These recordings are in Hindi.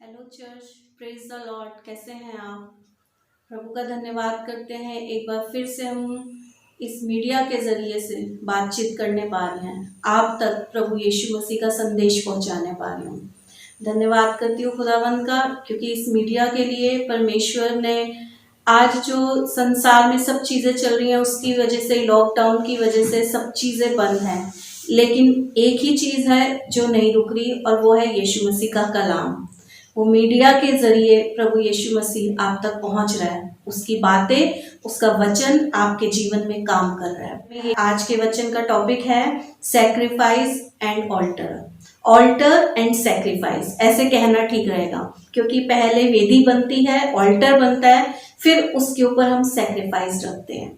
Hello church, praise the Lord. कैसे हैं आप? प्रभु का धन्यवाद करते हैं, एक बार फिर से हम इस मीडिया के जरिए से बातचीत करने पा रहे हैं, आप तक प्रभु यीशु मसीह का संदेश पहुंचाने पा रहे हूँ। धन्यवाद करती हूँ खुदावंद का, क्योंकि इस मीडिया के लिए परमेश्वर ने आज जो संसार में सब चीज़ें चल रही हैं उसकी वजह से, लॉकडाउन की वजह से सब चीज़ें बंद हैं, लेकिन एक ही चीज़ है जो नहीं रुक रही, और वो है यीशु मसीह का कलाम। वो मीडिया के जरिए प्रभु यीशु मसीह आप तक पहुंच रहा है, उसकी बातें, उसका वचन आपके जीवन में काम कर रहा है। आज के वचन का टॉपिक है sacrifice and altar. Altar and sacrifice ऐसे कहना ठीक रहेगा, क्योंकि पहले वेदी बनती है, ऑल्टर बनता है, फिर उसके ऊपर हम सैक्रिफाइस रखते हैं।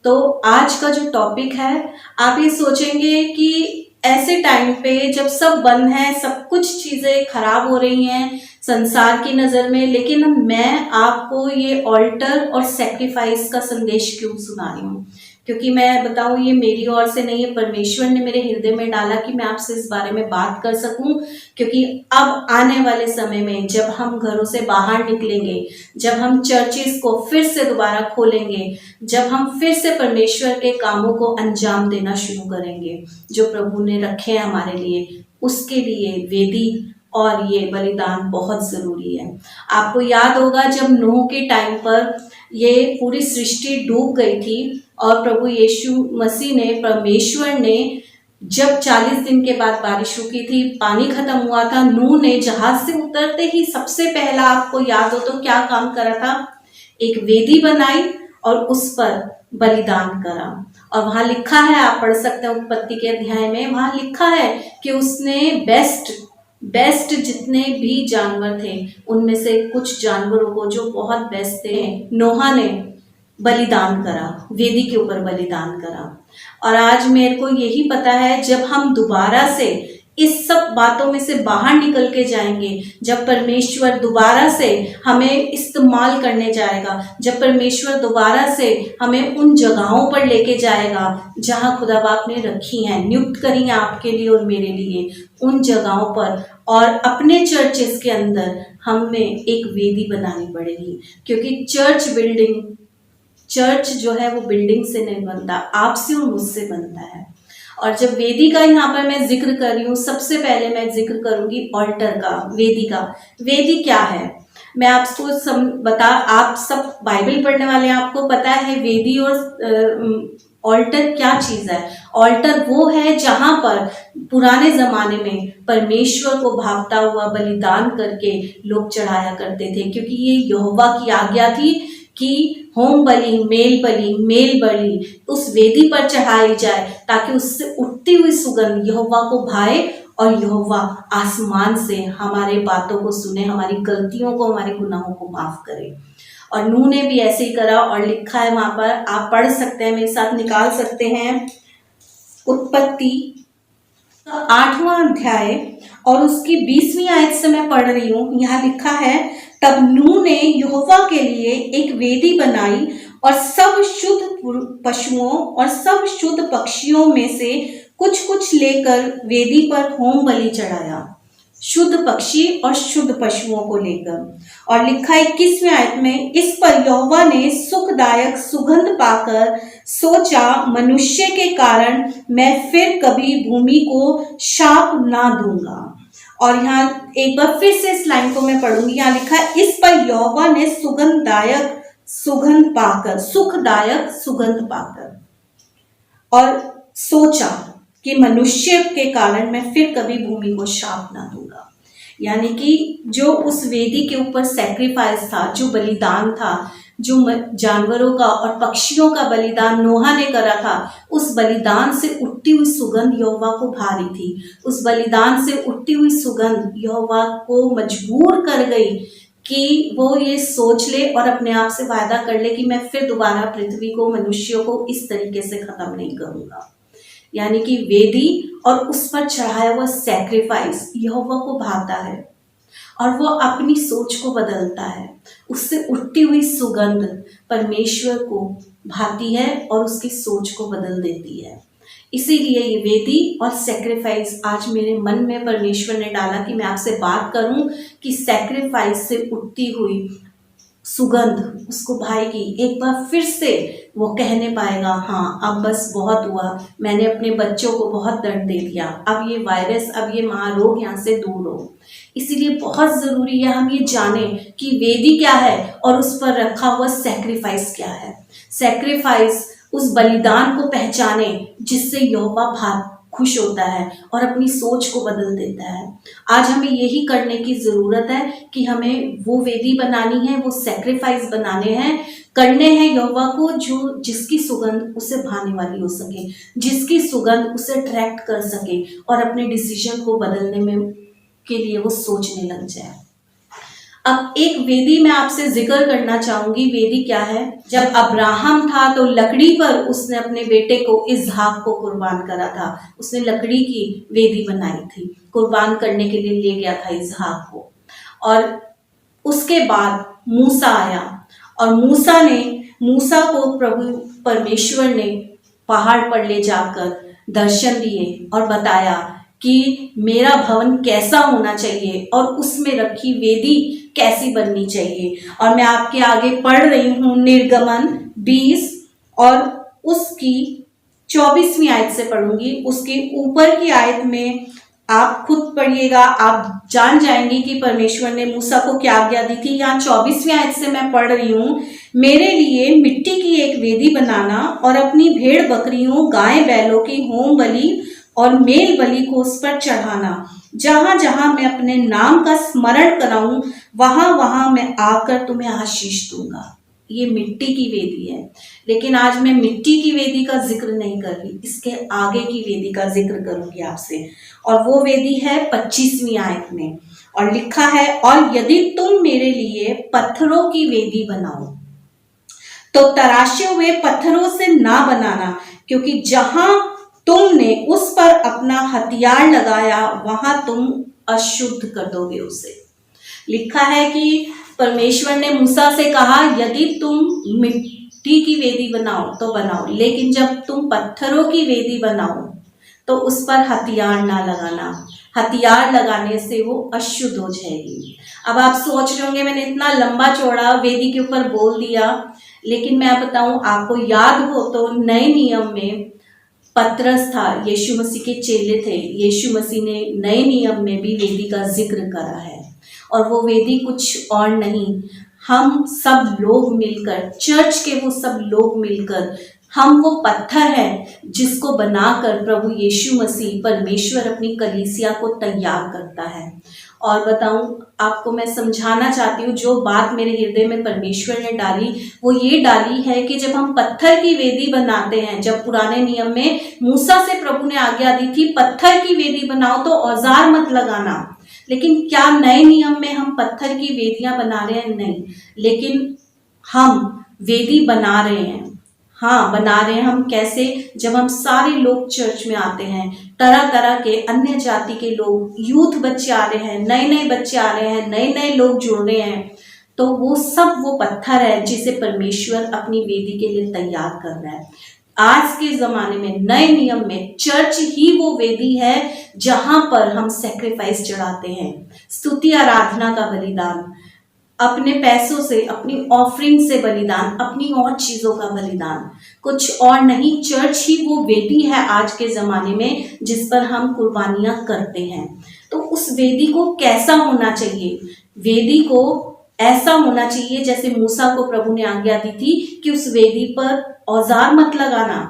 तो आज का जो टॉपिक है, आप ये सोचेंगे कि ऐसे टाइम पे जब सब बंद है, सब कुछ चीजें खराब हो रही हैं संसार की नजर में, लेकिन मैं आपको ये ऑल्टर और सैक्रिफाइस का संदेश क्यों सुना रही हूँ? क्योंकि मैं बताऊं, ये मेरी ओर से नहीं है, परमेश्वर ने मेरे हृदय में डाला कि मैं आपसे इस बारे में बात कर सकूं। क्योंकि अब आने वाले समय में जब हम घरों से बाहर निकलेंगे, जब हम चर्चिस को फिर से दोबारा खोलेंगे, जब हम फिर से परमेश्वर के कामों को अंजाम देना शुरू करेंगे जो प्रभु ने रखे हैं हमारे लिए, उसके लिए वेदी और ये बलिदान बहुत जरूरी है। आपको याद होगा जब नूह के टाइम पर ये पूरी सृष्टि डूब गई थी, और प्रभु यीशु मसीह ने, परमेश्वर ने, जब 40 दिन के बाद बारिश रुकी थी, पानी खत्म हुआ था, नूह ने जहाज से उतरते ही सबसे पहला, आपको याद हो तो, क्या काम करा था? एक वेदी बनाई और उस पर बलिदान करा। और वहां लिखा है, आप पढ़ सकते हैं उत्पत्ति के अध्याय में, वहां लिखा है कि उसने बेस्ट जितने भी जानवर थे उनमें से कुछ जानवरों को, जो बहुत बेस्ट थे, नोहा ने बलिदान करा, वेदी के ऊपर बलिदान करा। और आज मेरे को यही पता है, जब हम दोबारा से इस सब बातों में से बाहर निकल के जाएंगे, जब परमेश्वर दोबारा से हमें इस्तेमाल करने जाएगा, जब परमेश्वर दोबारा से हमें उन जगहों पर लेके जाएगा जहां खुदा बाप ने रखी हैं, नियुक्त करी हैं आपके लिए और मेरे लिए, उन जगहों पर और अपने चर्चेस के अंदर हमें एक वेदी बनानी पड़ेगी। क्योंकि चर्च जो है वो बिल्डिंग से नहीं बनता, आपसे और मुझसे बनता है। और जब वेदी का यहाँ पर मैं जिक्र कर रही हूँ, सबसे पहले मैं जिक्र करूंगी ऑल्टर का, वेदी का। वेदी क्या है मैं आपको आप सब बाइबल पढ़ने वाले हैं, आपको पता है वेदी और ऑल्टर क्या चीज है। ऑल्टर वो है जहां पर पुराने जमाने में परमेश्वर को भावता हुआ बलिदान करके लोग चढ़ाया करते थे, क्योंकि ये यहोवा की आज्ञा थी कि होम बलि, मेल बलि उस वेदी पर चढ़ाई जाए, ताकि उससे उठती हुई सुगंध यहोवा को भाए और यहोवा आसमान से हमारे बातों को सुने, हमारी गलतियों को, हमारे गुनाहों को माफ करे। और नूह ने भी ऐसे ही करा, और लिखा है वहां पर, आप पढ़ सकते हैं, मेरे साथ निकाल सकते हैं, उत्पत्ति 8वां अध्याय और उसकी 20वीं आयत से मैं पढ़ रही हूँ। यहाँ लिखा है, तब नूह ने यहोवा के लिए एक वेदी बनाई और सब शुद्ध पशुओं और सब शुद्ध पक्षियों में से कुछ कुछ लेकर वेदी पर होम बलि चढ़ाया, शुद्ध पक्षी और शुद्ध पशुओं को लेकर। और लिखा है 21वें आयत में, इस पर यहोवा ने सुखदायक सुगंध पाकर सोचा, मनुष्य के कारण मैं फिर कभी भूमि को शाप ना दूंगा। और यहाँ एक बार फिर से इस लाइन को मैं पढ़ूंगी। यहाँ लिखा है, इस पर यहोवा ने सुखदायक सुगंध पाकर और सोचा कि मनुष्य के कारण मैं फिर कभी भूमि को शाप ना दूंगा। यानी कि जो उस वेदी के ऊपर सैक्रिफाइस था, जो बलिदान था, जो जानवरों का और पक्षियों का बलिदान नोहा ने करा था, उस बलिदान से उठती हुई सुगंध यहोवा को भा रही थी। उस बलिदान से उठती हुई सुगंध यहोवा को मजबूर कर गई कि वो ये सोच ले और अपने आप से वायदा कर ले कि मैं फिर दोबारा पृथ्वी को, मनुष्यों को इस तरीके से खत्म नहीं करूंगा। यानी कि वेदी और उस पर चढ़ाया हुआ सैक्रिफाइस यहोवा को भाता है, और वो अपनी सोच को बदलता है। उससे उठती हुई सुगंध परमेश्वर को भाती है और उसकी सोच को बदल देती है। इसीलिए ये वेदी और सैक्रिफाइस आज मेरे मन में परमेश्वर ने डाला कि मैं आपसे बात करूं कि सैक्रिफाइस से उठती हुई सुगंध उसको भाएगी। एक बार फिर से वो कहने पाएगा, हाँ अब बस बहुत हुआ, मैंने अपने बच्चों को बहुत दर्द दे दिया, अब ये वायरस, अब ये महारोग यहाँ से दूर हो। इसीलिए बहुत जरूरी है हम ये जाने कि वेदी क्या है और उस पर रखा हुआ सैक्रिफाइस क्या है। सैक्रिफाइस उस बलिदान को पहचाने जिससे यहोवा भाग खुश होता है और अपनी सोच को बदल देता है। आज हमें यही करने की जरूरत है कि हमें वो वेदी बनानी है, वो सैक्रिफाइस बनाने हैं, करने हैं यहोवा को जो जिसकी सुगंध उसे भाने वाली हो सके, जिसकी सुगंध उसे अट्रैक्ट कर सके और अपने डिसीजन को बदलने में के लिए वो सोचने लग जाए। अब एक वेदी मैं आपसे जिक्र करना चाहूंगी। वेदी क्या है? जब अब्राहम था तो लकड़ी पर उसने अपने बेटे को इसहाक को कुर्बान करा था। उसने लकड़ी की वेदी बनाई थी, कुर्बान करने के लिए ले गया था इसहाक को। और उसके बाद मूसा आया और मूसा को प्रभु परमेश्वर ने पहाड़ पर ले जाकर दर्शन दिए और बताया कि मेरा भवन कैसा होना चाहिए और उसमें रखी वेदी कैसी बननी चाहिए। और मैं आपके आगे पढ़ रही हूं निर्गमन 20 और उसकी 24वीं आयत से पढ़ूंगी। उसके ऊपर की आयत में आप खुद पढ़िएगा, आप जान जाएंगे कि परमेश्वर ने मूसा को क्या आज्ञा दी थी। यहाँ 24वीं आयत से मैं पढ़ रही हूँ, मेरे लिए मिट्टी की एक वेदी बनाना और अपनी भेड़ बकरियों गाय बैलों की होम बलि और मेल बलि को उस पर चढ़ाना। जहां जहां मैं अपने नाम का स्मरण कराऊं वहां वहां मैं आकर तुम्हें आशीष दूंगा। ये मिट्टी की वेदी है, लेकिन आज मैं मिट्टी की वेदी का जिक्र नहीं कर रही, इसके आगे की वेदी का जिक्र करूंगी आपसे। और वो वेदी है 25वीं आयत में, और लिखा है, और यदि तुम मेरे लिए पत्थरों की वेदी बनाओ तो तराशे हुए पत्थरों से ना बनाना, क्योंकि जहां तुमने उस पर अपना हथियार लगाया वहां तुम अशुद्ध कर दोगे उसे। लिखा है कि परमेश्वर ने मूसा से कहा, यदि तुम मिट्टी की वेदी बनाओ तो बनाओ, लेकिन जब तुम पत्थरों की वेदी बनाओ तो उस पर हथियार ना लगाना। हथियार लगाने से वो अशुद्ध हो जाएगी। अब आप सोच रहे होंगे मैंने इतना लंबा चौड़ा वेदी के ऊपर बोल दिया, लेकिन मैं बताऊं आपको याद हो तो नए नियम में पतरस था, यीशु मसीह के चेले थे। यीशु मसीह ने नए नियम में भी वेदी का जिक्र करा है, और वो वेदी कुछ और नहीं, हम सब लोग मिलकर, चर्च के वो सब लोग मिलकर, हम वो पत्थर है जिसको बनाकर प्रभु यीशु मसीह परमेश्वर अपनी कलीसिया को तैयार करता है। और बताऊं आपको, मैं समझाना चाहती हूँ, जो बात मेरे हृदय में परमेश्वर ने डाली वो ये डाली है कि जब हम पत्थर की वेदी बनाते हैं, जब पुराने नियम में मूसा से प्रभु ने आज्ञा दी थी पत्थर की वेदी बनाओ तो औजार मत लगाना, लेकिन क्या नए नियम में हम पत्थर की वेदियां बना रहे हैं? नहीं, लेकिन हम वेदी बना रहे हैं। हाँ, बना रहे हैं हम। कैसे? जब हम सारे लोग चर्च में आते हैं, तरह तरह के अन्य जाति के लोग, यूथ बच्चे आ रहे हैं, नए नए बच्चे आ रहे हैं, नए नए लोग जुड़ रहे हैं, तो वो सब वो पत्थर है जिसे परमेश्वर अपनी वेदी के लिए तैयार कर रहा है। आज के जमाने में नए नियम में चर्च ही वो वेदी है जहां पर हम सैक्रिफाइस चढ़ाते हैं, स्तुति आराधना का बलिदान, अपने पैसों से, अपनी ऑफरिंग से बलिदान, अपनी और चीजों का बलिदान, कुछ और नहीं। चर्च ही वो वेदी है आज के जमाने में जिस पर हम कुर्बानियां करते हैं। तो उस वेदी को कैसा होना चाहिए? वेदी को ऐसा होना चाहिए जैसे मूसा को प्रभु ने आज्ञा दी थी कि उस वेदी पर औजार मत लगाना।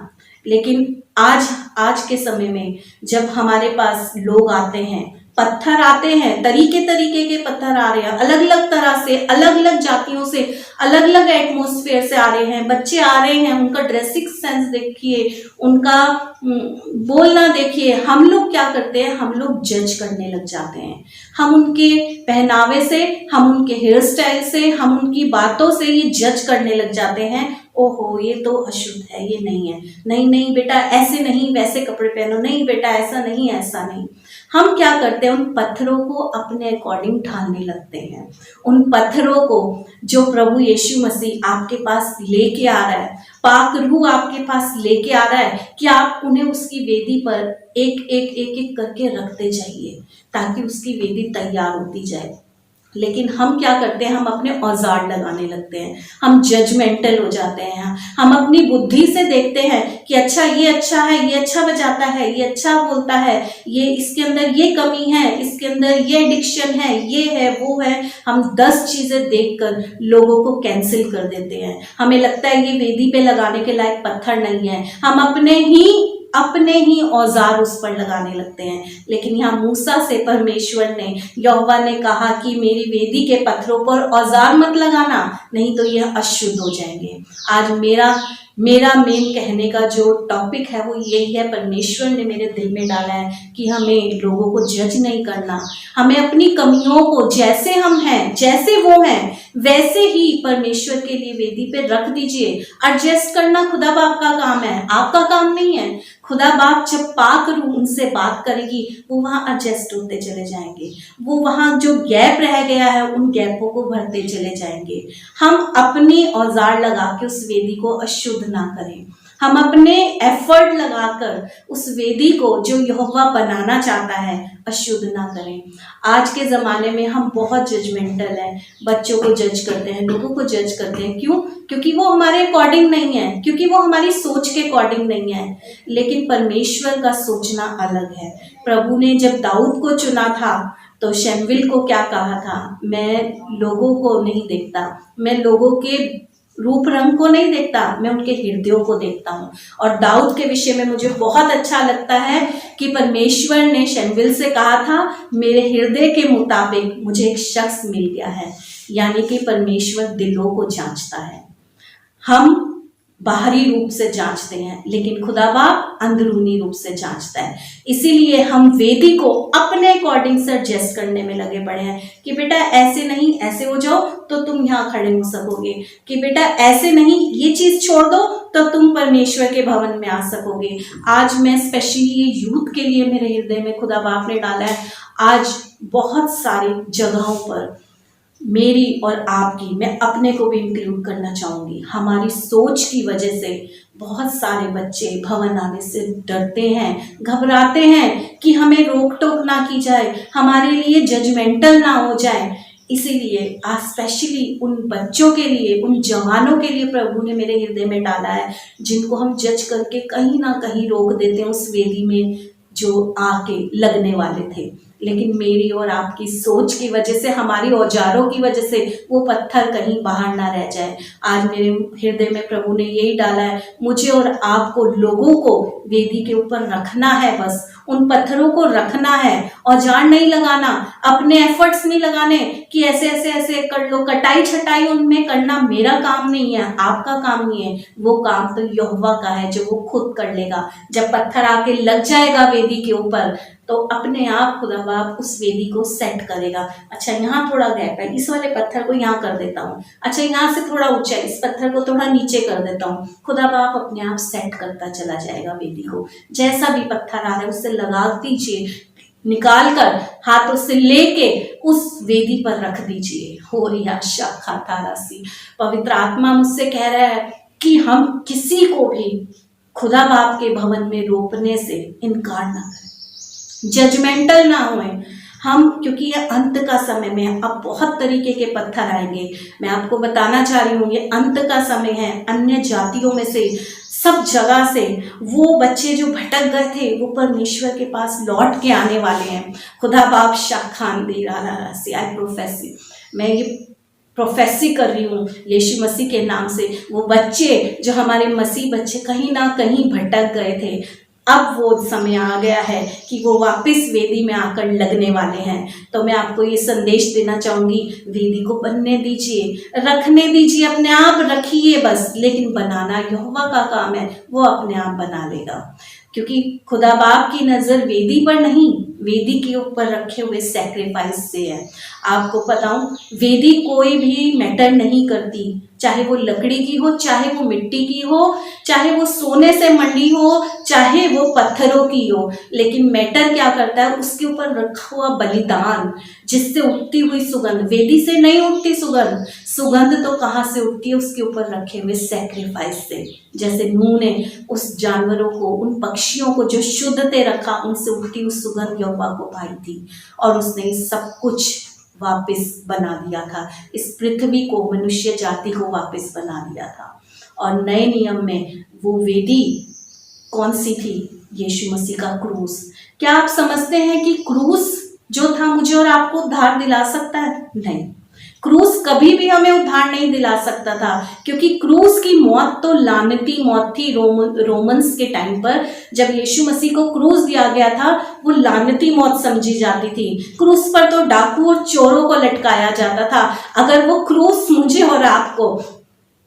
लेकिन आज के समय में जब हमारे पास लोग आते हैं, पत्थर आते हैं, तरीके तरीके के पत्थर आ रहे हैं, अलग अलग तरह से, अलग अलग जातियों से, अलग अलग एटमॉस्फेयर से आ रहे हैं, बच्चे आ रहे हैं, उनका ड्रेसिंग सेंस देखिए, उनका बोलना देखिए। हम लोग क्या करते हैं? हम लोग जज करने लग जाते हैं। हम उनके पहनावे से, हम उनके हेयर स्टाइल से, हम उनकी बातों से ये जज करने लग जाते हैं, ओहो ये तो अशुद्ध है, ये नहीं है, नहीं नहीं बेटा ऐसे नहीं, वैसे कपड़े पहनो, नहीं बेटा ऐसा नहीं, ऐसा नहीं। हम क्या करते हैं, उन पत्थरों को अपने अकॉर्डिंग ढालने लगते हैं। उन पत्थरों को जो प्रभु यीशु मसीह आपके पास लेके आ रहा है, पाक रूह आपके पास लेके आ रहा है, कि आप उन्हें उसकी वेदी पर एक करके रखते जाइए ताकि उसकी वेदी तैयार होती जाए। लेकिन हम क्या करते हैं, हम अपने औजार लगाने लगते हैं, हम जजमेंटल हो जाते हैं, हम अपनी बुद्धि से देखते हैं कि अच्छा ये अच्छा है, ये अच्छा बजाता है, ये अच्छा बोलता है, ये इसके अंदर ये कमी है, इसके अंदर ये एडिक्शन है, ये है वो है। हम 10 चीजें देखकर लोगों को कैंसिल कर देते हैं। हमें लगता है ये वेदी पे लगाने के लायक पत्थर नहीं है, हम अपने ही औजार उस पर लगाने लगते हैं। लेकिन यहाँ मूसा से परमेश्वर ने, यहोवा ने कहा कि मेरी वेदी के पत्थरों पर औजार मत लगाना, नहीं तो यह अशुद्ध हो जाएंगे। आज मेरा मेन कहने का जो टॉपिक है वो यही है, परमेश्वर ने मेरे दिल में डाला है कि हमें लोगों को जज नहीं करना, हमें अपनी कमियों को जैसे हम हैं, जैसे वो हैं, वैसे ही परमेश्वर के लिए वेदी पे रख दीजिए। एडजस्ट करना खुदा बाप का काम है, आपका काम नहीं है। खुदा बाप जब पाक रूह उनसे बात करेगी, वो वहां एडजस्ट होते चले जाएंगे, वो वहां जो गैप रह गया है उन गैपों को भरते चले जाएंगे। हम अपनी औजार लगा के उस वेदी को अशुद्ध ना करें, हम अपने एफर्ट लगाकर उस वेदी को जो यहोवा बनाना चाहता है अशुद्ध ना करें। आज के ज़माने में हम बहुत जजमेंटल हैं, बच्चों को जज करते हैं, लोगों को जज करते हैं। क्यों? क्योंकि वो हमारे अकॉर्डिंग नहीं है, क्योंकि वो हमारी सोच के अकॉर्डिंग नहीं है। लेकिन परमेश्वर का सोचना अलग है। प्रभु ने जब दाऊद को चुना था तो शमूएल को क्या कहा था, मैं लोगों को नहीं देखता, मैं लोगों के रूप रंग को नहीं देखता, मैं उनके हृदयों को देखता हूँ। और दाऊद के विषय में मुझे बहुत अच्छा लगता है कि परमेश्वर ने शमूएल से कहा था, मेरे हृदय के मुताबिक मुझे एक शख्स मिल गया है। यानी कि परमेश्वर दिलों को जांचता है। हम बाहरी रूप से जांचते हैं, लेकिन खुदा बाप अंदरूनी रूप से जांचता है। इसीलिए हम वेदी को अपने अकॉर्डिंग से एडजस्ट करने में लगे पड़े हैं कि बेटा ऐसे नहीं, ऐसे हो जाओ तो तुम यहाँ खड़े हो सकोगे, कि बेटा ऐसे नहीं, ये चीज छोड़ दो तो तुम परमेश्वर के भवन में आ सकोगे। आज मैं स्पेशली ये यूथ के लिए मेरे हृदय में खुदा बाप ने डाला है। आज बहुत सारी जगहों पर मेरी और आपकी, मैं अपने को भी इंक्लूड करना चाहूँगी, हमारी सोच की वजह से बहुत सारे बच्चे भवन आने से डरते हैं, घबराते हैं कि हमें रोक टोक ना की जाए, हमारे लिए जजमेंटल ना हो जाए। इसीलिए आज स्पेशली उन बच्चों के लिए, उन जवानों के लिए प्रभु ने मेरे हृदय में डाला है, जिनको हम जज करके कहीं ना कहीं रोक देते हैं उस वेदी में जो आके लगने वाले थे। लेकिन मेरी और आपकी सोच की वजह से, हमारी औजारों की वजह से वो पत्थर कहीं बाहर ना रह जाए। आज मेरे हृदय में प्रभु ने यही डाला है, मुझे और आपको, लोगों को वेदी के ऊपर रखना है, बस उन पत्थरों को रखना है, औजार नहीं लगाना, अपने एफर्ट्स नहीं लगाने कि ऐसे ऐसे ऐसे कर लो, कटाई छटाई उनमें करना मेरा काम नहीं है, आपका काम नहीं है। वो काम तो यहोवा का है जो वो खुद कर लेगा। जब पत्थर आके लग जाएगा वेदी के ऊपर तो अपने आप खुदा बाप उस वेदी को सेट करेगा। अच्छा यहाँ थोड़ा गैप है, इस वाले पत्थर को यहाँ कर देता हूँ, अच्छा यहाँ से थोड़ा ऊंचा है, इस पत्थर को थोड़ा नीचे कर देता हूँ। खुदा बाप अपने आप सेट करता चला जाएगा वेदी को। जैसा भी पत्थर आ रहा है उससे लगा दीजिए, निकाल कर हाथों से लेके उस वेदी पर रख दीजिए। हो रिया शाखा तारासी, पवित्र आत्मा मुझसे कह रहा है कि हम किसी को भी खुदा बाप के भवन में रोकने से इनकार ना करें, जजमेंटल ना होए हम, क्योंकि ये अंत का समय में है। अब बहुत तरीके के पत्थर आएंगे, मैं आपको बताना चाह रही हूँ, ये अंत का समय है। अन्य जातियों में से, सब जगह से वो बच्चे जो भटक गए थे वो परमेश्वर के पास लौट के आने वाले हैं। खुदा बाप शाखान दे रहा से, आई प्रोफेसी, मैं ये प्रोफेसी कर रही हूँ यीशु मसीह के नाम से। वो बच्चे जो हमारे मसीह बच्चे कहीं ना कहीं भटक गए थे, अब वो समय आ गया है कि वो वापस वेदी में आकर लगने वाले हैं। तो मैं आपको ये संदेश देना चाहूँगी, वेदी को बनने दीजिए, रखने दीजिए, अपने आप रखिए बस, लेकिन बनाना यहोवा का काम है, वो अपने आप बना लेगा। क्योंकि खुदा बाप की नज़र वेदी पर नहीं, वेदी के ऊपर रखे हुए सैक्रिफाइस से है। आपको बताऊं, वेदी कोई भी मैटर नहीं करती, चाहे वो लकड़ी की हो, चाहे वो मिट्टी की हो, चाहे वो सोने से मंडी हो, चाहे वो पत्थरों की हो, लेकिन मैटर क्या करता है, उसके ऊपर रखा हुआ बलिदान, जिससे उठती हुई सुगंध, वेदी से नहीं उठती सुगंध, सुगंध तो कहाँ से उठती है, उसके ऊपर रखे हुए सैक्रिफाइस से। जैसे नूह ने उस जानवरों को, उन पक्षियों को जो शुद्ध थे रखा, उनसे उठती हुई सुगंध यहोवा को पाई थी, और उसने सब कुछ वापस बना दिया था, इस पृथ्वी को, मनुष्य जाति को वापस बना दिया था। और नए नियम में वो वेदी कौन सी थी? यीशु मसीह का क्रूस। क्या आप समझते हैं कि क्रूस जो था मुझे और आपको उद्धार दिला सकता है? नहीं, क्रूस कभी भी हमें उद्धार नहीं दिला सकता था, क्योंकि क्रूस की मौत तो लानती मौत थी। रोमन्स के टाइम पर जब यीशु मसीह को क्रूस दिया गया था, वो लानती मौत समझी जाती थी। क्रूस पर तो डाकू और चोरों को लटकाया जाता था। अगर वो क्रूस मुझे और आपको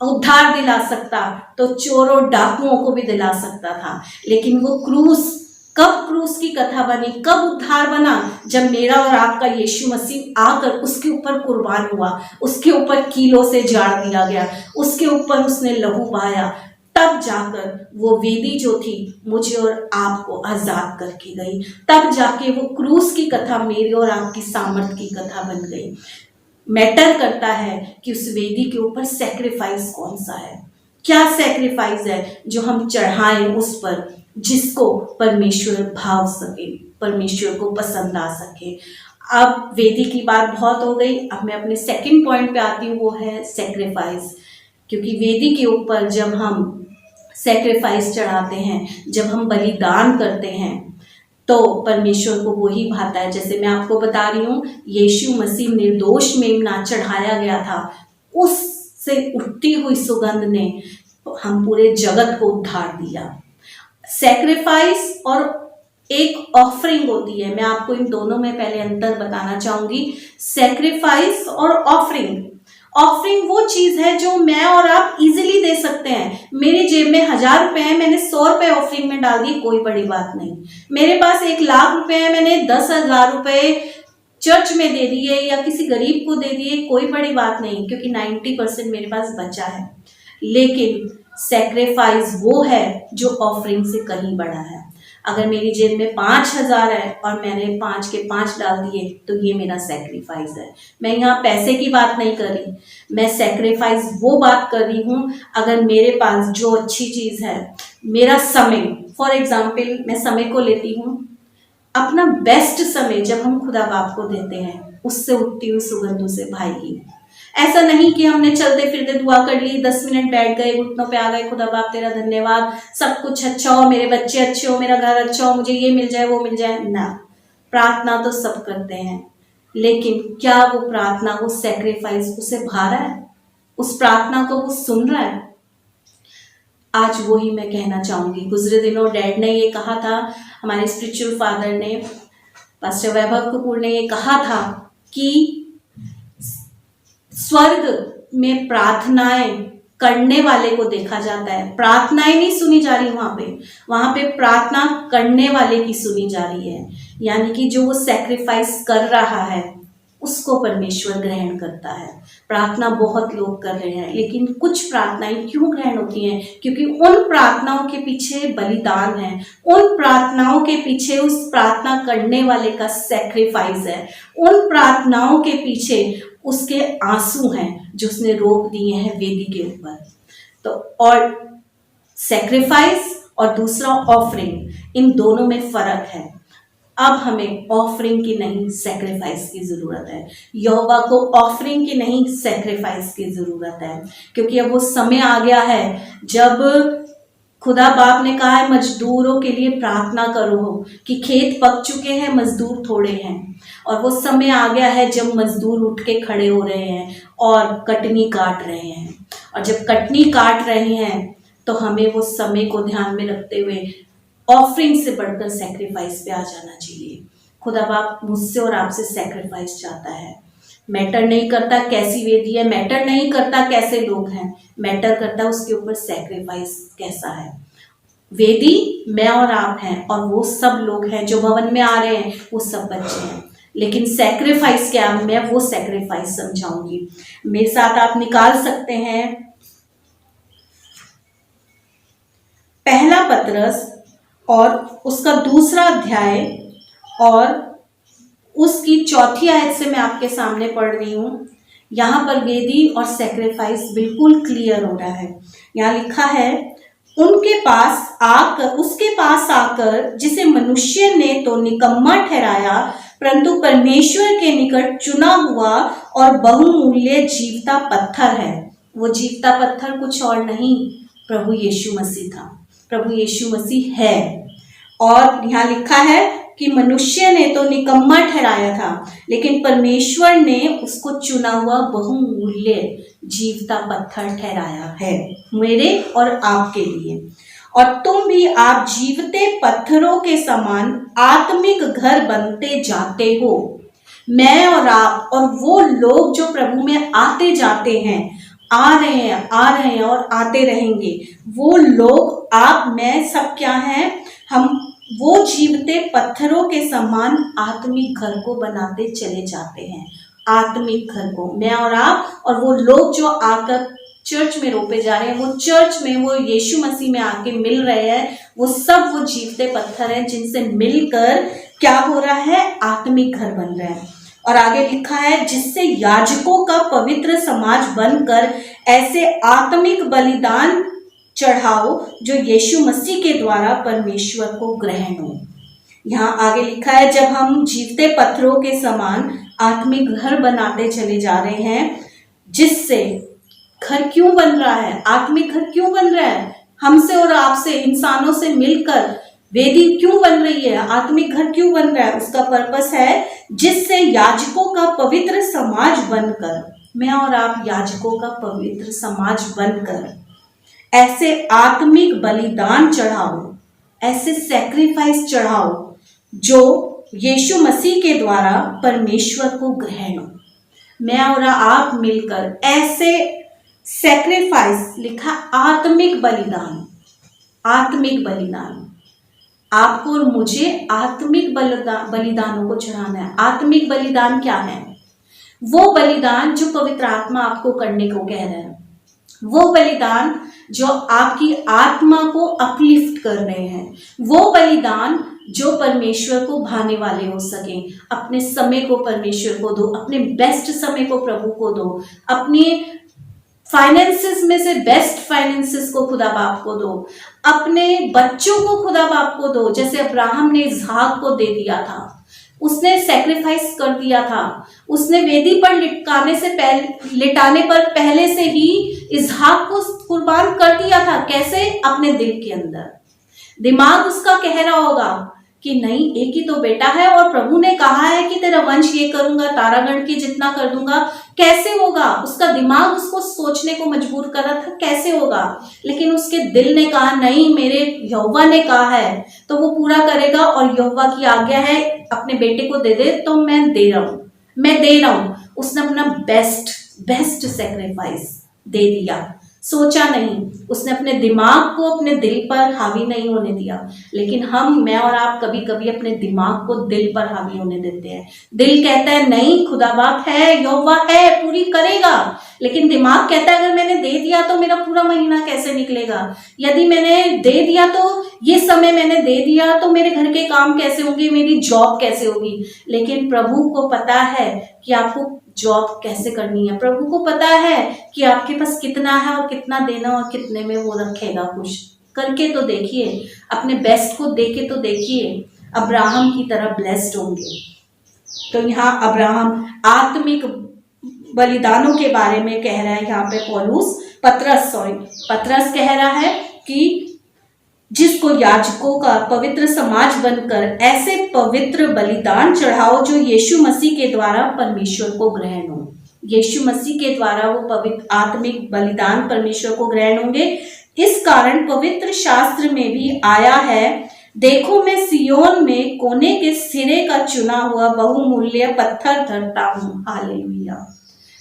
उद्धार दिला सकता तो चोरों डाकुओं को भी दिला सकता था। लेकिन वो क्रूस, कब क्रूस की कथा बनी, कब उद्धार बना? जब मेरा और आपका यीशु मसीह आकर उसके ऊपर कुर्बान हुआ, उसके ऊपर कीलों से जाड़ दिया गया, उसके ऊपर उसने लहू बहाया, तब जाकर वो वेदी जो थी मुझे और आपको आजाद करके गई। तब जाके वो क्रूस की कथा मेरी और आपकी सामर्थ की कथा बन गई। मैटर करता है कि उस वेदी के ऊपर सैक्रिफाइस कौन सा है, क्या सैक्रिफाइस है जो हम चढ़ाएं उस पर, जिसको परमेश्वर भाव सके, परमेश्वर को पसंद आ सके। अब वेदी की बात बहुत हो गई, अब मैं अपने सेकंड पॉइंट पे आती हूँ, वो है सैक्रिफाइस। क्योंकि वेदी के ऊपर जब हम सैक्रिफाइस चढ़ाते हैं, जब हम बलिदान करते हैं, तो परमेश्वर को वही भाता है। जैसे मैं आपको बता रही हूँ, यीशु मसीह निर्दोष मेमना चढ़ाया गया था, उससे उठती हुई सुगंध ने हम पूरे जगत को उद्धार दिया। सैक्रिफाइस और एक ऑफरिंग होती है, मैं आपको इन दोनों में पहले अंतर बताना चाहूंगी। सैक्रिफाइस और ऑफरिंग, ऑफरिंग वो चीज है जो मैं और आप इजीली दे सकते हैं। मेरी जेब में 1000 रुपए है, मैंने 100 रुपए ऑफरिंग में डाल दी, कोई बड़ी बात नहीं। मेरे पास 1,00,000 रुपए है, मैंने 10,000 रुपए चर्च में दे दिए या किसी गरीब को दे दिए, कोई बड़ी बात नहीं, क्योंकि 90% मेरे पास बचा है। लेकिन सैक्रिफाइस वो है जो ऑफरिंग से कहीं बड़ा है। अगर मेरी जेब में 5,000 है और मैंने 5 के 5 डाल दिए, तो ये मेरा सैक्रिफाइस है। मैं यहाँ पैसे की बात नहीं कर रही, मैं सैक्रिफाइस वो बात कर रही हूँ, अगर मेरे पास जो अच्छी चीज है, मेरा समय, फॉर एग्जाम्पल मैं समय को लेती हूँ, अपना बेस्ट समय जब हम खुदा बाप को देते हैं, उससे उठती हुई सुगंधों से भाई। ऐसा नहीं कि हमने चलते फिरते दुआ कर ली, 10 मिनट बैठ गए, घुटनों पे आ गए, खुदा बाप तेरा धन्यवाद, सब कुछ अच्छा हो, मेरे बच्चे अच्छे हो, मेरा घर अच्छा हो, मुझे ये मिल जाए वो मिल जाए। ना, प्रार्थना तो सब करते हैं, लेकिन क्या वो प्रार्थना, वो सैक्रिफाइस उसे भा रहा है? उस प्रार्थना को वो सुन रहा है? आज वो ही मैं कहना चाहूंगी। गुजरे दिनों डैड ने ये कहा था, हमारे स्पिरिचुअल फादर ने, पास्टर वैभव कपूर ने ये कहा था कि स्वर्ग में प्रार्थनाएं करने वाले को देखा जाता है, प्रार्थनाएं नहीं सुनी जा रही वहां पे प्रार्थना करने वाले की सुनी जा रही है। यानी कि जो वो सैक्रिफाइस कर रहा है उसको परमेश्वर ग्रहण करता है। प्रार्थना बहुत लोग कर रहे हैं, लेकिन कुछ प्रार्थनाएं क्यों ग्रहण होती हैं? क्योंकि उन प्रार्थनाओं के पीछे बलिदान है, उन प्रार्थनाओं के पीछे उस प्रार्थना करने वाले का सैक्रिफाइस है, उन प्रार्थनाओं के पीछे उसके आंसू हैं जो उसने रोक दिए हैं वेदी के ऊपर। तो और सैक्रिफाइस और दूसरा ऑफरिंग, इन दोनों में फर्क है। अब हमें ऑफरिंग की नहीं सैक्रिफाइस की जरूरत है। यहोवा को ऑफरिंग की नहीं सैक्रिफाइस की जरूरत है, क्योंकि अब वो समय आ गया है जब खुदा बाप ने कहा है मजदूरों के लिए प्रार्थना करो, कि खेत पक चुके हैं, मजदूर थोड़े हैं। और वो समय आ गया है जब मजदूर उठ के खड़े हो रहे हैं और कटनी काट रहे हैं। और जब कटनी काट रहे हैं तो हमें वो समय को ध्यान में रखते हुए ऑफरिंग से बढ़कर सैक्रिफाइस पे आ जाना चाहिए। खुदा बाप मुझसे और आपसे सैक्रिफाइस चाहता है। मैटर नहीं करता कैसी वेदी है, मैटर नहीं करता कैसे लोग हैं, मैटर करता उसके ऊपर सैक्रिफाइस कैसा है। वेदी मैं और आप हैं, और वो सब लोग हैं जो भवन में आ रहे हैं, वो सब बच्चे हैं। लेकिन सैक्रिफाइस क्या, मैं वो सैक्रिफाइस समझाऊंगी। मेरे साथ आप निकाल सकते हैं पहला पतरस और उसका दूसरा अध्याय और उसकी चौथी आयत से मैं आपके सामने पढ़ रही हूं। यहां पर वेदी और सैक्रिफाइस बिल्कुल क्लियर हो रहा है। यहां लिखा है, उसके पास आकर जिसे मनुष्य ने तो निकम्मा ठहराया, परंतु परमेश्वर के निकट चुना हुआ और बहुमूल्य जीवता पत्थर है। वो जीवता पत्थर कुछ और नहीं, प्रभु यीशु मसीह था। प्रभु यीशु मसीह है। और यहाँ लिखा है कि मनुष्य ने तो निकम्मा ठहराया था, लेकिन परमेश्वर ने उसको चुना हुआ बहुमूल्य जीवता पत्थर ठहराया है मेरे और आपके लिए। और तुम भी आप जीवते पत्थरों के समान आत्मिक घर बनते जाते हो। मैं और आप और वो लोग जो प्रभु में आते जाते हैं, आ रहे हैं और आते रहेंगे, वो लोग, आप, मैं, सब क्या हैं? हम वो जीवते पत्थरों के समान आत्मिक घर को बनाते चले जाते हैं। आत्मिक घर को मैं और आप और वो लोग जो आकर चर्च में रोपे जा रहे हैं, वो चर्च में वो यीशु मसीह में आके मिल रहे हैं, वो सब वो जीवते पत्थर हैं जिनसे मिलकर क्या हो रहा है? आत्मिक घर बन रहा है। और आगे लिखा है, जिससे याजकों का पवित्र समाज बनकर ऐसे आत्मिक बलिदान चढ़ाओ जो यीशु मसीह के द्वारा परमेश्वर को ग्रहण हो। यहाँ आगे लिखा है, जब हम जीवते पत्थरों के समान आत्मिक घर बनाते चले जा रहे हैं, जिससे घर क्यों बन रहा है? आत्मिक घर क्यों बन रहा है? हमसे और आपसे, इंसानों से मिलकर वेदी क्यों बन रही है? आत्मिक घर क्यों बन रहा है? उसका पर्पस है जिससे याजकों का पवित्र समाज बनकर, मैं और आप याजकों का पवित्र समाज बनकर ऐसे आत्मिक बलिदान चढ़ाओ, ऐसे सैक्रिफाइस चढ़ाओ जो यीशु मसीह के द्वारा परमेश्वर को ग्रहण हो। मैं और आप मिलकर ऐसे सैक्रिफाइस, लिखा आत्मिक बलिदान, आत्मिक बलिदान, आपको और मुझे आत्मिक बलिदानों को चढ़ाना है। आत्मिक बलिदान क्या है? वो बलिदान जो पवित्र आत्मा आपको करने को कह रहे हैं, वो बलिदान जो आपकी आत्मा को अपलिफ्ट कर रहे हैं, वो बलिदान जो परमेश्वर को भाने वाले हो सके। अपने समय को परमेश्वर को दो, अपने बेस्ट समय को प्रभु को दो, अपने फाइनेंसेस में से बेस्ट फाइनेंसेस को खुदा बाप को दो, अपने बच्चों को खुदा बाप को दो। जैसे अब्राहम ने इसहाक को दे दिया था, उसने सैक्रिफाइस कर दिया था, उसने वेदी पर लिटाने पर पहले से ही इसहाक को कुर्बान कर दिया था। कैसे? अपने दिल के अंदर। दिमाग उसका कह रहा होगा कि नहीं, एक ही तो बेटा है और प्रभु ने कहा है कि तेरा वंश ये करूंगा, तारागण की जितना कर दूंगा। कैसे होगा? उसका दिमाग उसको सोचने को मजबूर कर रहा था, कैसे होगा? लेकिन उसके दिल ने कहा नहीं, मेरे यहोवा ने कहा है तो वो पूरा करेगा, और यहोवा की आज्ञा है अपने बेटे को दे दे, तो मैं दे रहा हूं। उसने अपना बेस्ट सैक्रिफाइस दे दिया, सोचा नहीं, उसने अपने दिमाग को अपने दिल पर हावी नहीं होने दिया। लेकिन मैं और आप कभी कभी अपने दिमाग को दिल पर हावी होने देते हैं। दिल कहता है नहीं, खुदा बाप है, यहोवा है, पूरी करेगा। लेकिन दिमाग कहता है अगर मैंने दे दिया तो मेरा पूरा महीना कैसे निकलेगा? यदि मैंने दे दिया तो, ये समय मैंने दे दिया तो मेरे घर के काम कैसे होंगे, मेरी जॉब कैसे होगी? लेकिन प्रभु को पता है कि आपको जॉब कैसे करनी है। प्रभु को पता है कि आपके पास कितना है और कितना देना, और कितने में वो रखेगा खुश। करके तो देखिए, अपने बेस्ट को देके तो देखिए, अब्राहम की तरह ब्लेस्ड होंगे। तो यहाँ अब्राहम आत्मिक बलिदानों के बारे में कह रहा है। यहाँ पे पतरस कह रहा है कि जिसको याजकों का पवित्र समाज बनकर ऐसे पवित्र बलिदान चढ़ाओ जो यीशु मसीह के द्वारा परमेश्वर को ग्रहण हो। यीशु मसीह के द्वारा वो पवित्र आत्मिक बलिदान परमेश्वर को ग्रहण होंगे। इस कारण पवित्र शास्त्र में भी आया है, देखो मैं सियोन में कोने के सिरे का चुना हुआ बहुमूल्य पत्थर धरता हूँ। हालेलुया।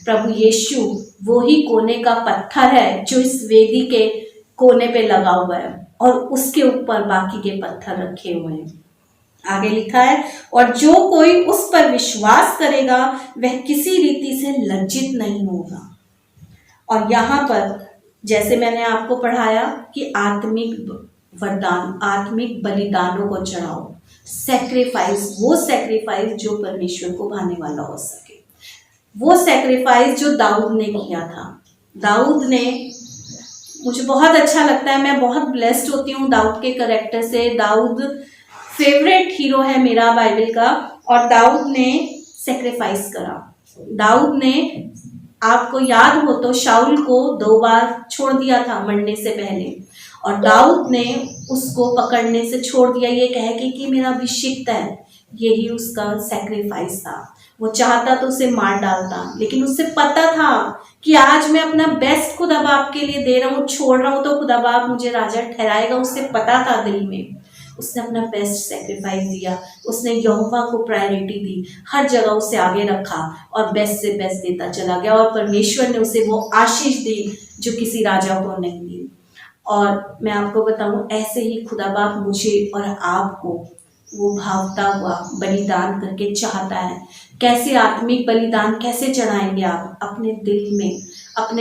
प्रभु यीशु वो ही कोने का पत्थर है जो इस वेदी के कोने पे लगा हुआ है, और उसके ऊपर बाकी के पत्थर रखे हुए हैं। आगे लिखा है, और जो कोई उस पर विश्वास करेगा वह किसी रीति से लज्जित नहीं होगा। और यहाँ पर जैसे मैंने आपको पढ़ाया कि आत्मिक वरदान, आत्मिक बलिदानों को चढ़ाओ, सेक्रीफाइस, वो सेक्रीफाइस जो परमेश्वर को भाने वाला हो सके, वो सेक्रीफाइस जो दाऊद ने किया था। दाऊद ने, मुझे बहुत अच्छा लगता है, मैं बहुत ब्लेस्ड होती हूँ दाऊद के कैरेक्टर से। दाऊद फेवरेट हीरो है मेरा बाइबल का, और दाऊद ने सेक्रीफाइस करा। दाऊद ने, आपको याद हो तो, शाऊल को 2 बार छोड़ दिया था मरने से पहले, और दाऊद ने उसको पकड़ने से छोड़ दिया ये कह के कि मेरा अभिषिक्त है। यही उसका सेक्रीफाइस था। वो चाहता तो उसे मार डालता, लेकिन उसे पता था कि आज मैं अपना बेस्ट खुदा बाप के लिए दे रहा हूँ, छोड़ रहा हूँ तो खुदा बाप मुझे राजा ठहराएगा। उसे पता था दिल में। उसने अपना बेस्ट सेक्रीफाइस दिया, उसने यहोवा को प्रायोरिटी दी, हर जगह उसे आगे रखा और बेस्ट से बेस्ट देता चला गया, और परमेश्वर ने उसे वो आशीष दी जो किसी राजा को नहीं दी। और मैं आपको बताऊं, ऐसे ही खुदा बाप मुझे और आपको वो भावता हुआ बलिदान करके चाहता है। कैसे आत्मिक बलिदान कैसे चढ़ाएंगे आप? अपने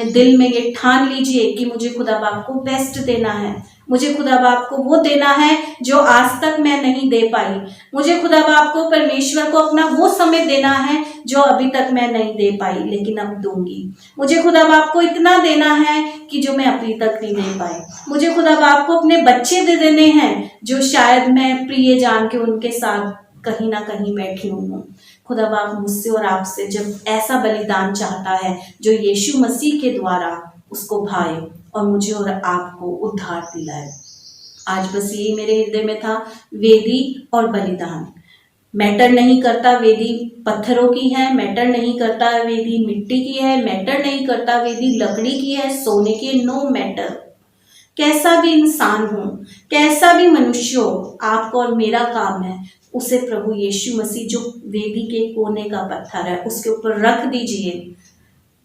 दिल में ये ठान लीजिए कि मुझे खुदा बाप को बेस्ट देना है, मुझे खुदा बाप को वो देना है जो आज तक मैं नहीं दे पाई, मुझे खुदा बाप को, परमेश्वर को अपना वो समय देना है जो अभी तक मैं नहीं दे पाई लेकिन अब दूंगी। मुझे खुदा बाप को इतना देना है कि जो मैं अभी तक नहीं दे पाई। मुझे खुदा बाप को अपने बच्चे दे देने हैं जो शायद मैं प्रिय जान के उनके साथ कहीं ना कहीं बैठी हूँ। खुदा बाप मुझसे और आपसे जब ऐसा बलिदान चाहता है जो यीशु मसीह के द्वारा उसको भाए और मुझे और आपको उद्धार दिलाए। आज बस यही मेरे हृदय में था, वेदी और बलिदान। मैटर नहीं करता वेदी पत्थरों की है, मैटर नहीं करता वेदी मिट्टी की है, मैटर नहीं करता वेदी लकड़ी की है, सोने की, नो मैटर। कैसा भी इंसान हो, कैसा भी मनुष्य हो, आपको और मेरा काम है उसे प्रभु यीशु मसीह जो वेदी के कोने का पत्थर है उसके ऊपर रख दीजिए।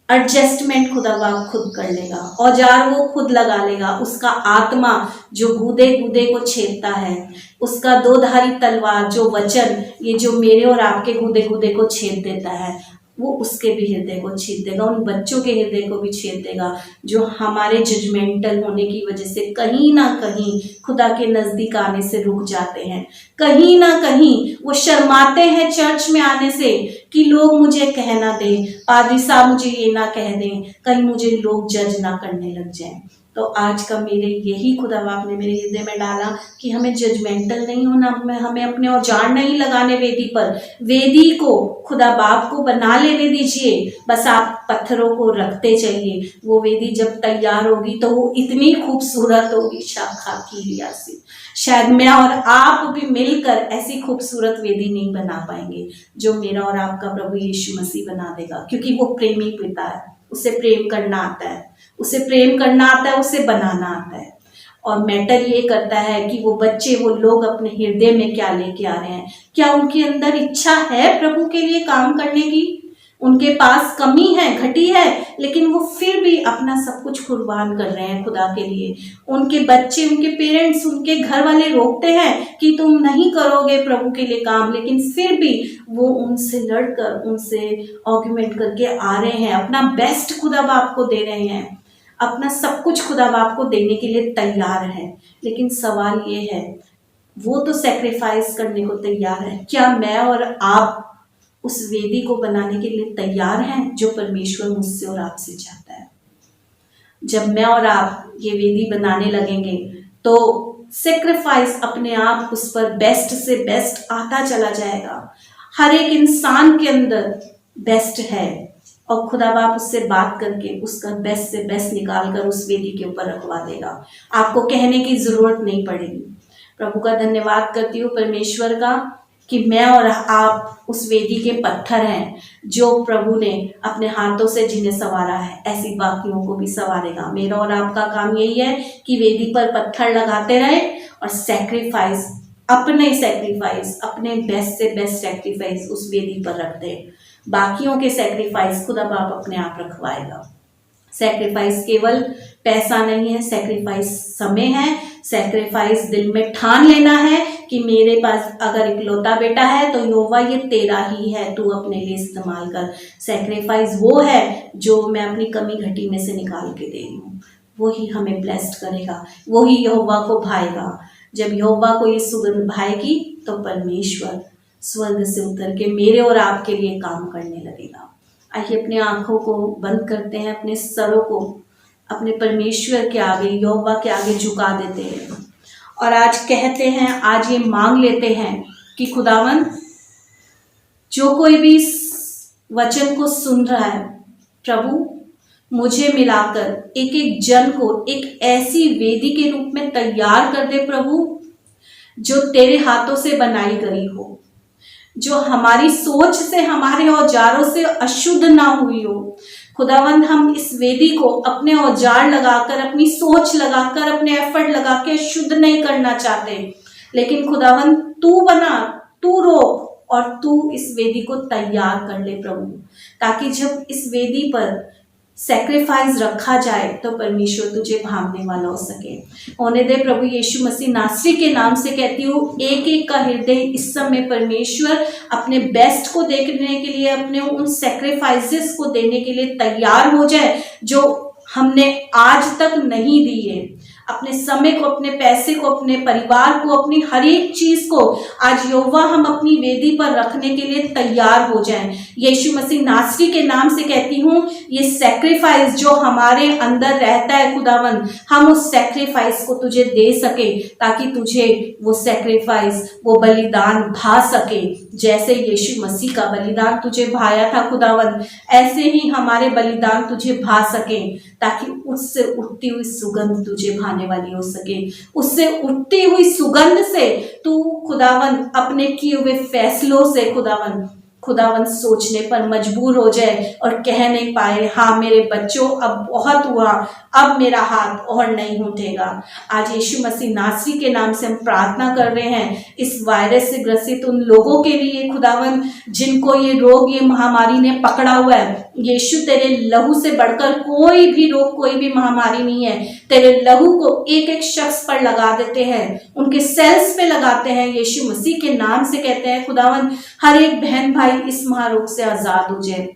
एडजस्टमेंट खुदा बाप खुद कर लेगा, औजार वो खुद लगा लेगा। उसका आत्मा जो गूदे गूदे को छेदता है, उसका 2धारी तलवार जो वचन, ये जो मेरे और आपके गूदे गूदे को छेद देता है, वो उसके भी हृदय को छेद देगा, उन बच्चों के हृदय को भी छेद देगा जो हमारे जजमेंटल होने की वजह से कहीं ना कहीं खुदा के नजदीक आने से रुक जाते हैं। कहीं ना कहीं वो शर्माते हैं चर्च में आने से कि लोग मुझे कह ना दें, पादरी साहब मुझे ये ना कह दें, कहीं मुझे लोग जज ना करने लग जाएं। तो आज का मेरे यही खुदा बाप ने मेरे हृदय में डाला कि हमें जजमेंटल नहीं होना, हमें अपने औजार नहीं लगाने वेदी पर। वेदी को खुदा बाप को बनाने ले दीजिए, बस आप पत्थरों को रखते चलिए। वो वेदी जब तैयार होगी तो वो इतनी खूबसूरत होगी, शाखा की रियासी। शायद मैं और आप भी मिलकर ऐसी खूबसूरत वेदी नहीं बना पाएंगे जो मेरा और आपका प्रभु यीशु मसीह बना देगा, क्योंकि वो प्रेमी पिता है, उसे प्रेम करना आता है, उसे प्रेम करना आता है, उसे बनाना आता है। और मैटर ये करता है कि वो बच्चे, वो लोग अपने हृदय में क्या लेके आ रहे हैं, क्या उनके अंदर इच्छा है प्रभु के लिए काम करने की, उनके पास कमी है, घटी है, लेकिन वो फिर भी अपना सब कुछ कुर्बान कर रहे हैं खुदा के लिए। उनके बच्चे, उनके पेरेंट्स, उनके घर वाले रोकते हैं कि तुम नहीं करोगे प्रभु के लिए काम, लेकिन फिर भी वो उनसे लड़कर, उनसे आर्गुमेंट करके आ रहे हैं, अपना बेस्ट खुदा बाप को दे रहे हैं, अपना सब कुछ खुदा बाप को देने के लिए तैयार है। लेकिन सवाल ये है, वो तो सेक्रीफाइस करने को तैयार है, क्या मैं और आप उस वेदी को बनाने के लिए तैयार हैं जो परमेश्वर मुझसे और आपसे चाहता है? जब मैं और आप ये वेदी बनाने लगेंगे तो सेक्रीफाइस अपने आप उस पर बेस्ट से बेस्ट आता चला जाएगा। हर एक इंसान के अंदर बेस्ट है और खुदा बाप उससे बात करके उसका बेस्ट से बेस्ट निकाल कर उस वेदी के ऊपर रखवा देगा। आपको कहने की जरूरत नहीं पड़ेगी। प्रभु का धन्यवाद करती हूँ, परमेश्वर का, कि मैं और आप उस वेदी के पत्थर हैं जो प्रभु ने अपने हाथों से जिन्हें संवारा है, ऐसी बाकियों को भी संवारेगा। मेरा और आपका काम यही है कि वेदी पर पत्थर लगाते रहे और सेक्रीफाइस, अपने बेस्ट से बेस्ट सेक्रीफाइस उस वेदी पर रख दे। बाकियों के सेक्रीफाइस खुदा बाप अपने आप रखवाएगा। सेक्रीफाइस केवल पैसा नहीं है, सेक्रीफाइस समय है, सेक्रीफाइस दिल में ठान लेना है कि मेरे पास अगर इकलौता बेटा है तो यहोवा ये तेरा ही है, तू अपने लिए इस्तेमाल कर। सेक्रीफाइस वो है जो मैं अपनी कमी घटी में से निकाल के दे रही हूँ, वो ही हमें ब्लेस्ड करेगा, वो ही यहोवा को भाएगा। जब यहोवा को ये सुगंध भाएगी तो परमेश्वर स्वर्ग से उतर के मेरे और आपके लिए काम करने लगेगा। आइए अपनी आंखों को बंद करते हैं, अपने सरों को अपने परमेश्वर के आगे, यहोवा के आगे झुका देते हैं और आज कहते हैं, आज ये मांग लेते हैं कि खुदावन जो कोई भी वचन को सुन रहा है, प्रभु मुझे मिलाकर एक एक जन को एक ऐसी वेदी के रूप में तैयार कर दे प्रभु, जो तेरे हाथों से बनाई गई हो, जो हमारी सोच से, हमारे औजारों से अशुद्ध ना हुई हो। खुदावंद हम इस वेदी को अपने औजार लगाकर, अपनी सोच लगाकर, अपने एफर्ट लगा के शुद्ध नहीं करना चाहते, लेकिन खुदावंद तू बना, तू रोक और तू इस वेदी को तैयार कर ले प्रभु, ताकि जब इस वेदी पर सैक्रिफाइस रखा जाए तो परमेश्वर तुझे भावने वाला हो सके। होने दे प्रभु यीशु मसीह नासरी के नाम से कहती हूँ, एक एक का हृदय इस समय परमेश्वर अपने बेस्ट को देखने के लिए, अपने उन सैक्रिफाइसेस को देने के लिए तैयार हो जाए जो हमने आज तक नहीं दी है। अपने समय को, अपने पैसे को, अपने परिवार को, अपनी हर एक चीज को आज यहोवा हम अपनी वेदी पर रखने के लिए तैयार हो जाएं। यीशु मसीह नासरी के नाम से कहती हूँ, ये सैक्रिफाइस जो हमारे अंदर रहता है खुदावन, हम उस सैक्रिफाइस को तुझे दे सके, ताकि तुझे वो सैक्रिफाइस, वो बलिदान भा सके। जैसे यीशु मसीह का बलिदान तुझे भाया था खुदावन, ऐसे ही हमारे बलिदान तुझे भा सके, ताकि उससे उठती हुई सुगंध तुझे भाने वाली हो सके। उससे उठती हुई सुगंध से तू खुदावन अपने किए हुए फैसलों से खुदावन सोचने पर मजबूर हो जाए और कह नहीं पाए, हाँ मेरे बच्चों अब बहुत हुआ, अब मेरा हाथ और नहीं उठेगा। आज यीशु मसीह नासरी के नाम से हम प्रार्थना कर रहे हैं इस वायरस से ग्रसित उन लोगों के लिए खुदावन, जिनको ये रोग, ये महामारी ने पकड़ा हुआ है। यीशु तेरे लहू से बढ़कर कोई भी रोग, कोई भी महामारी नहीं है। तेरे लहू को एक एक शख्स पर लगा देते हैं, उनके सेल्स पे लगाते हैं, यीशु मसीह के नाम से कहते हैं खुदावन हर एक बहन भाई इस महारोग से आजाद हो जाए।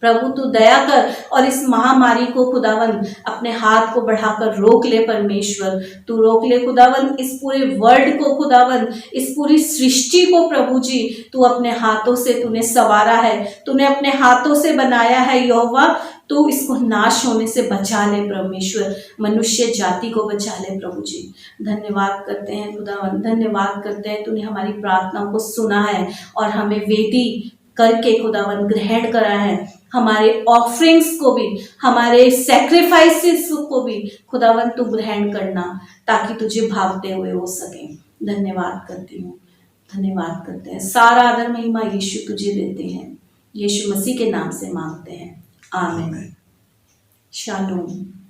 प्रभु तू दया कर और इस महामारी को खुदावन अपने हाथ को बढ़ाकर रोक ले परमेश्वर, तू रोक ले खुदावन इस पूरे वर्ल्ड को, खुदावन इस पूरी सृष्टि को प्रभु जी तू अपने हाथों से तूने संवारा है, तूने अपने हाथों से बनाया है यहोवा, तू इसको नाश होने से बचा ले परमेश्वर, मनुष्य जाति को बचा ले प्रभु जी। धन्यवाद करते हैं खुदावन, धन्यवाद करते हैं तूने हमारी प्रार्थना को सुना है और हमें वेदी करके खुदावन ग्रहण करा है। हमारे ऑफरिंग्स को भी, हमारे सैक्रिफाइसेस को भी खुदावन तू ग्रहण करना, ताकि तुझे भावते हुए हो सके। धन्यवाद करती हूँ, धन्यवाद करते हैं। सारा आदर महिमा यीशु तुझे देते हैं, यीशु मसीह के नाम से मांगते हैं, आमीन। शालोम।